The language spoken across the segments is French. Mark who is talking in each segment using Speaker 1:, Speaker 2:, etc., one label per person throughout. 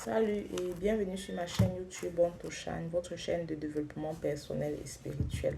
Speaker 1: Salut et bienvenue sur ma chaîne YouTube Ontoshan, votre chaîne de développement personnel et spirituel.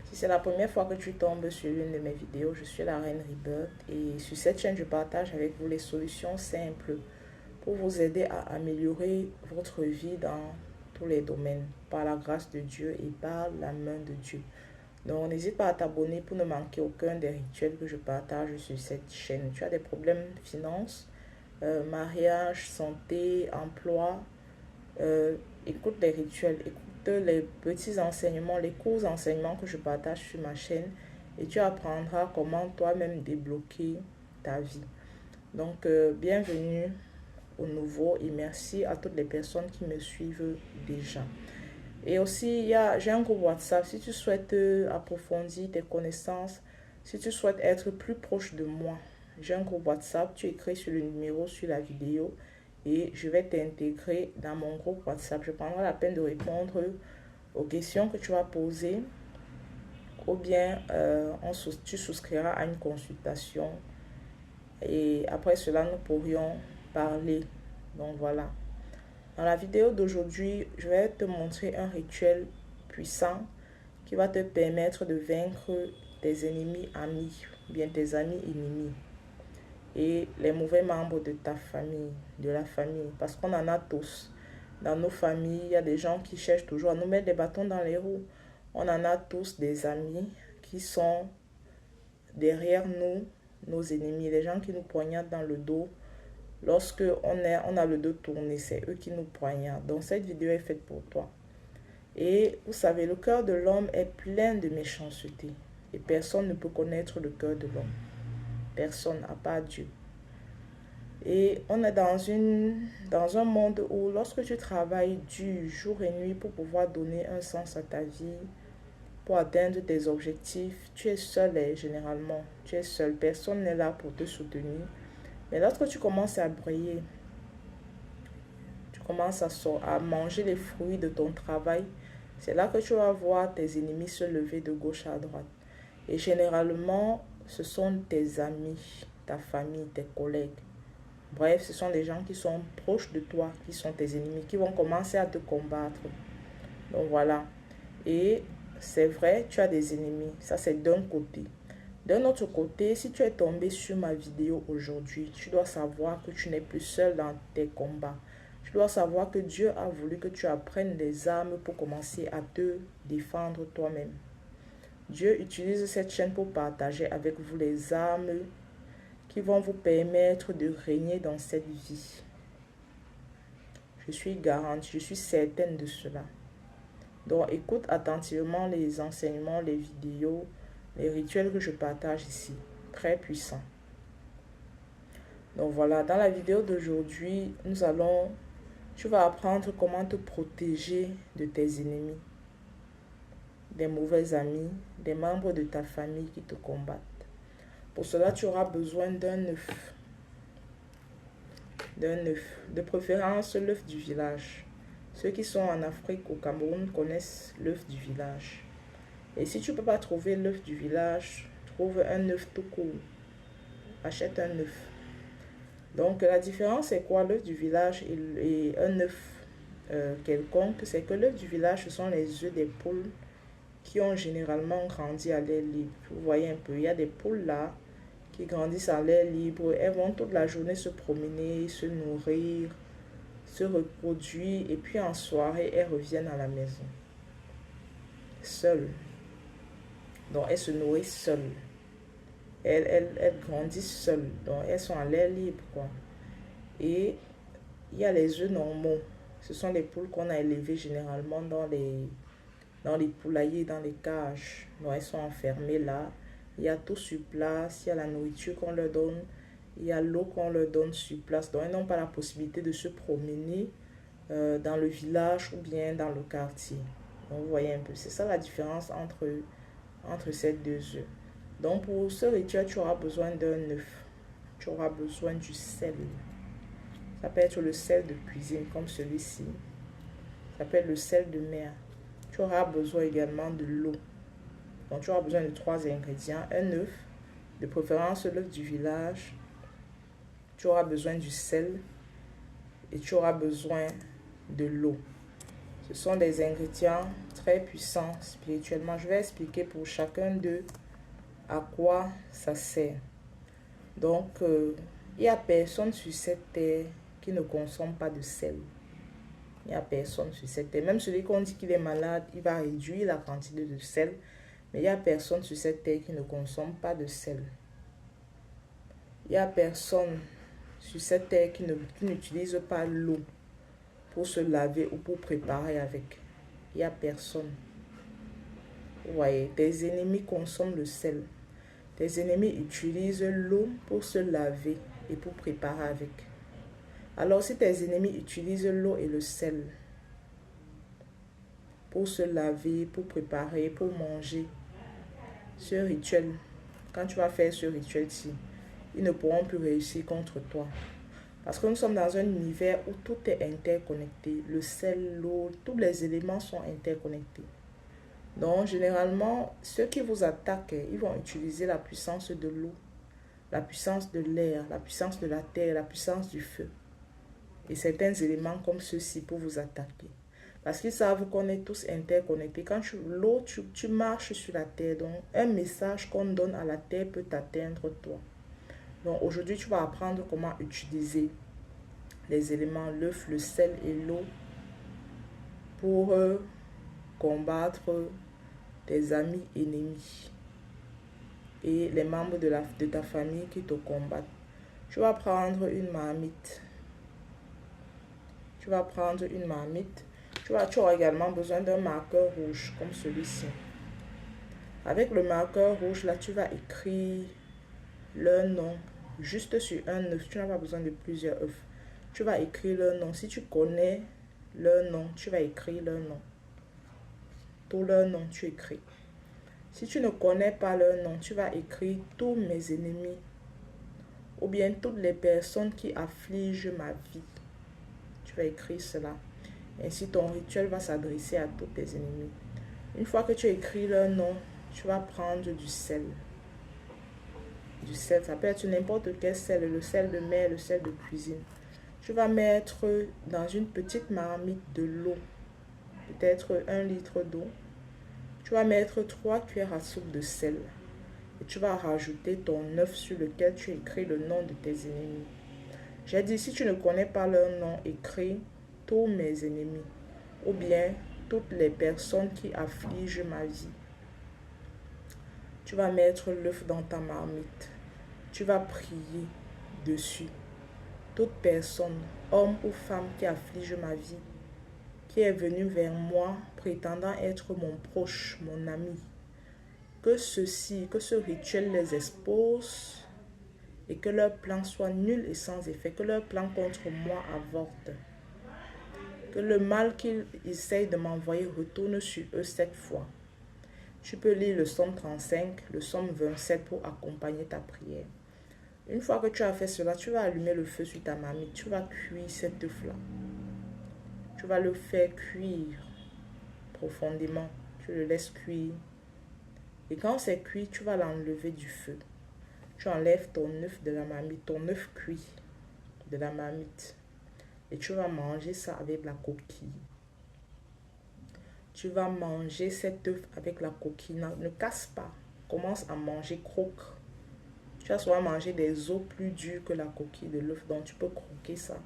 Speaker 1: Si c'est la première fois que tu tombes sur l'une de mes vidéos, je suis la Reine Rebirth et sur cette chaîne, je partage avec vous les solutions simples pour vous aider à améliorer votre vie dans tous les domaines, par la grâce de Dieu et par la main de Dieu. Donc, n'hésite pas à t'abonner pour ne manquer aucun des rituels que je partage sur cette chaîne. Tu as des problèmes de finances, mariage, santé, emploi, écoute les rituels, écoute les petits enseignements, les courts enseignements que je partage sur ma chaîne et tu apprendras comment toi-même débloquer ta vie. Donc, bienvenue au nouveau et merci à toutes les personnes qui me suivent déjà. Et aussi, j'ai un groupe WhatsApp. Si tu souhaites approfondir tes connaissances, si tu souhaites être plus proche de moi, j'ai un groupe WhatsApp. Tu écris sur le numéro sur la vidéo et je vais t'intégrer dans mon groupe WhatsApp. Je prendrai la peine de répondre aux questions que tu vas poser ou bien tu souscriras à une consultation et après cela, nous pourrions parler. Donc voilà. Dans la vidéo d'aujourd'hui, je vais te montrer un rituel puissant qui va te permettre de vaincre tes ennemis amis, bien tes amis ennemis et les mauvais membres de ta famille, de la famille. Parce qu'on en a tous. Dans nos familles, il y a des gens qui cherchent toujours à nous mettre des bâtons dans les roues. On en a tous des amis qui sont derrière nous, nos ennemis, les gens qui nous poignardent dans le dos. Lorsque on a le dos tourné, c'est eux qui nous poignardent. Donc cette vidéo est faite pour toi. Et vous savez, le cœur de l'homme est plein de méchanceté. Et personne ne peut connaître le cœur de l'homme. Personne, à part Dieu. Et on est dans un monde où lorsque tu travailles dur, jour et nuit pour pouvoir donner un sens à ta vie, pour atteindre tes objectifs, tu es seul généralement. Tu es seul. Personne n'est là pour te soutenir. Mais lorsque tu commences à briller, tu commences à manger les fruits de ton travail, c'est là que tu vas voir tes ennemis se lever de gauche à droite. Et généralement, ce sont tes amis, ta famille, tes collègues. Bref, ce sont les gens qui sont proches de toi, qui sont tes ennemis, qui vont commencer à te combattre. Donc voilà. Et c'est vrai, tu as des ennemis. Ça, c'est d'un côté. D'un autre côté, si tu es tombé sur ma vidéo aujourd'hui, tu dois savoir que tu n'es plus seul dans tes combats. Tu dois savoir que Dieu a voulu que tu apprennes des armes pour commencer à te défendre toi-même. Dieu utilise cette chaîne pour partager avec vous les armes qui vont vous permettre de régner dans cette vie. Je suis garantie, je suis certaine de cela. Donc écoute attentivement les enseignements, les vidéos, les rituels que je partage ici. Très puissants. Donc voilà, dans la vidéo d'aujourd'hui, tu vas apprendre comment te protéger de tes ennemis, des mauvais amis, des membres de ta famille qui te combattent. Pour cela, tu auras besoin d'un œuf. De préférence l'œuf du village. Ceux qui sont en Afrique, au Cameroun, connaissent l'œuf du village. Et si tu ne peux pas trouver l'œuf du village, trouve un œuf tout court. Achète un œuf. Donc la différence c'est quoi l'œuf du village et un œuf quelconque? C'est que l'œuf du village, ce sont les œufs des poules qui ont généralement grandi à l'air libre. Vous voyez un peu, il y a des poules là qui grandissent à l'air libre. Elles vont toute la journée se promener, se nourrir, se reproduire et puis en soirée, elles reviennent à la maison. Seules. Donc elles se nourrissent seules. Elles grandissent seules. Donc elles sont à l'air libre, quoi. Et il y a les œufs normaux. Ce sont les poules qu'on a élevées généralement dans les poulaillers, dans les cages. Donc elles sont enfermées là. Il y a tout sur place. Il y a la nourriture qu'on leur donne. Il y a l'eau qu'on leur donne sur place. Donc elles n'ont pas la possibilité de se promener dans le village ou bien dans le quartier. Donc vous voyez un peu. C'est ça la différence entre ces deux œufs. Donc pour ce rituel, tu auras besoin d'un œuf. Tu auras besoin du sel. Ça peut être le sel de cuisine comme celui-ci. Ça peut être le sel de mer. Tu auras besoin également de l'eau. Donc tu auras besoin de 3 ingrédients. Un œuf, de préférence l'œuf du village. Tu auras besoin du sel et tu auras besoin de l'eau. Ce sont des ingrédients très puissants spirituellement. Je vais expliquer pour chacun d'eux à quoi ça sert. Donc, il n'y a personne sur cette terre qui ne consomme pas de sel. Il n'y a personne sur cette terre. Même celui qu'on dit qu'il est malade, il va réduire la quantité de sel. Mais il n'y a personne sur cette terre qui ne consomme pas de sel. Il n'y a personne sur cette terre qui n'utilise pas l'eau pour se laver ou pour préparer avec. Il n'y a personne. Vous voyez, tes ennemis consomment le sel. Tes ennemis utilisent l'eau pour se laver et pour préparer avec. Alors si tes ennemis utilisent l'eau et le sel pour se laver, pour préparer, pour manger, ce rituel, quand tu vas faire ce rituel-ci, ils ne pourront plus réussir contre toi. Parce que nous sommes dans un univers où tout est interconnecté. Le sel, l'eau, tous les éléments sont interconnectés. Donc, généralement, ceux qui vous attaquent, ils vont utiliser la puissance de l'eau, la puissance de l'air, la puissance de la terre, la puissance du feu. Et certains éléments comme ceux-ci pour vous attaquer. Parce qu'ils savent qu'on est tous interconnectés. Quand tu marches sur la terre, donc un message qu'on donne à la terre peut t'atteindre toi. Donc aujourd'hui, tu vas apprendre comment utiliser les éléments, l'œuf, le sel et l'eau pour combattre tes amis ennemis et les membres de ta famille qui te combattent. Tu vas prendre une marmite. Tu auras également besoin d'un marqueur rouge comme celui-ci. Avec le marqueur rouge, là, tu vas écrire leur nom juste sur un œuf. Tu n'as pas besoin de plusieurs œufs. Tu vas écrire leur nom. Si tu connais leur nom, tu vas écrire leur nom. Tout leur nom, tu écris. Si tu ne connais pas leur nom, tu vas écrire tous mes ennemis ou bien toutes les personnes qui affligent ma vie. Tu vas écrire cela. Ainsi, ton rituel va s'adresser à tous tes ennemis. Une fois que tu as écrit leur nom, tu vas prendre du sel. Du sel, ça peut être n'importe quel sel, le sel de mer, le sel de cuisine. Tu vas mettre dans une petite marmite de l'eau, peut-être 1 litre d'eau. Tu vas mettre 3 cuillères à soupe de sel. Et tu vas rajouter ton œuf sur lequel tu écris le nom de tes ennemis. J'ai dit, si tu ne connais pas leur nom, écris tous mes ennemis ou bien toutes les personnes qui affligent ma vie. Tu vas mettre l'œuf dans ta marmite. Tu vas prier dessus. Toute personne, homme ou femme qui afflige ma vie, qui est venu vers moi prétendant être mon proche, mon ami, que ce rituel les expose et que leur plan soit nul et sans effet, que leur plan contre moi avorte, que le mal qu'ils essayent de m'envoyer retourne sur eux cette fois. Tu peux lire le psaume 35, le psaume 27 pour accompagner ta prière. Une fois que tu as fait cela, tu vas allumer le feu sur ta marmite, tu vas cuire cet œuf-là. Tu vas le faire cuire profondément, tu le laisses cuire. Et quand c'est cuit, tu vas l'enlever du feu. Tu enlèves ton œuf de la marmite, ton œuf cuit de la marmite. Et tu vas manger ça avec la coquille. Tu vas manger cet œuf avec la coquille. Ne casse pas. Commence à manger, croque. Tu vas souvent manger des os plus durs que la coquille de l'œuf. Donc tu peux croquer ça.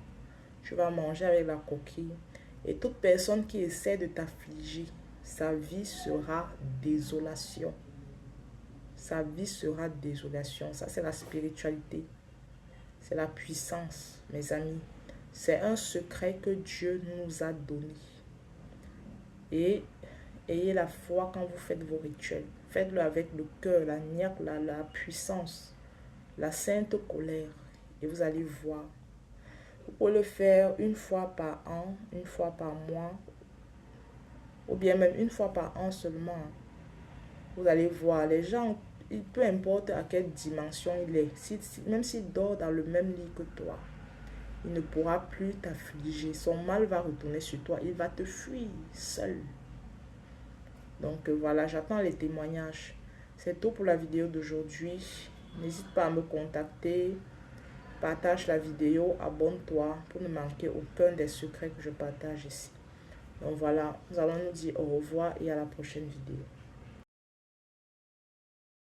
Speaker 1: Tu vas manger avec la coquille. Et toute personne qui essaie de t'affliger, sa vie sera désolation. Sa vie sera désolation. Ça, c'est la spiritualité. C'est la puissance, mes amis. C'est un secret que Dieu nous a donné. Et ayez la foi quand vous faites vos rituels. Faites-le avec le cœur, la niaque, la puissance, la sainte colère. Et vous allez voir. Vous pouvez le faire une fois par an, une fois par mois, ou bien même une fois par an seulement. Vous allez voir, les gens, peu importe à quelle dimension il est, même s'il dort dans le même lit que toi, il ne pourra plus t'affliger. Son mal va retourner sur toi. Il va te fuir seul. Donc voilà, j'attends les témoignages. C'est tout pour la vidéo d'aujourd'hui. N'hésite pas à me contacter partage la vidéo, abonne-toi pour ne manquer aucun des secrets que je partage ici. Donc voilà, nous allons nous dire au revoir et à la prochaine vidéo.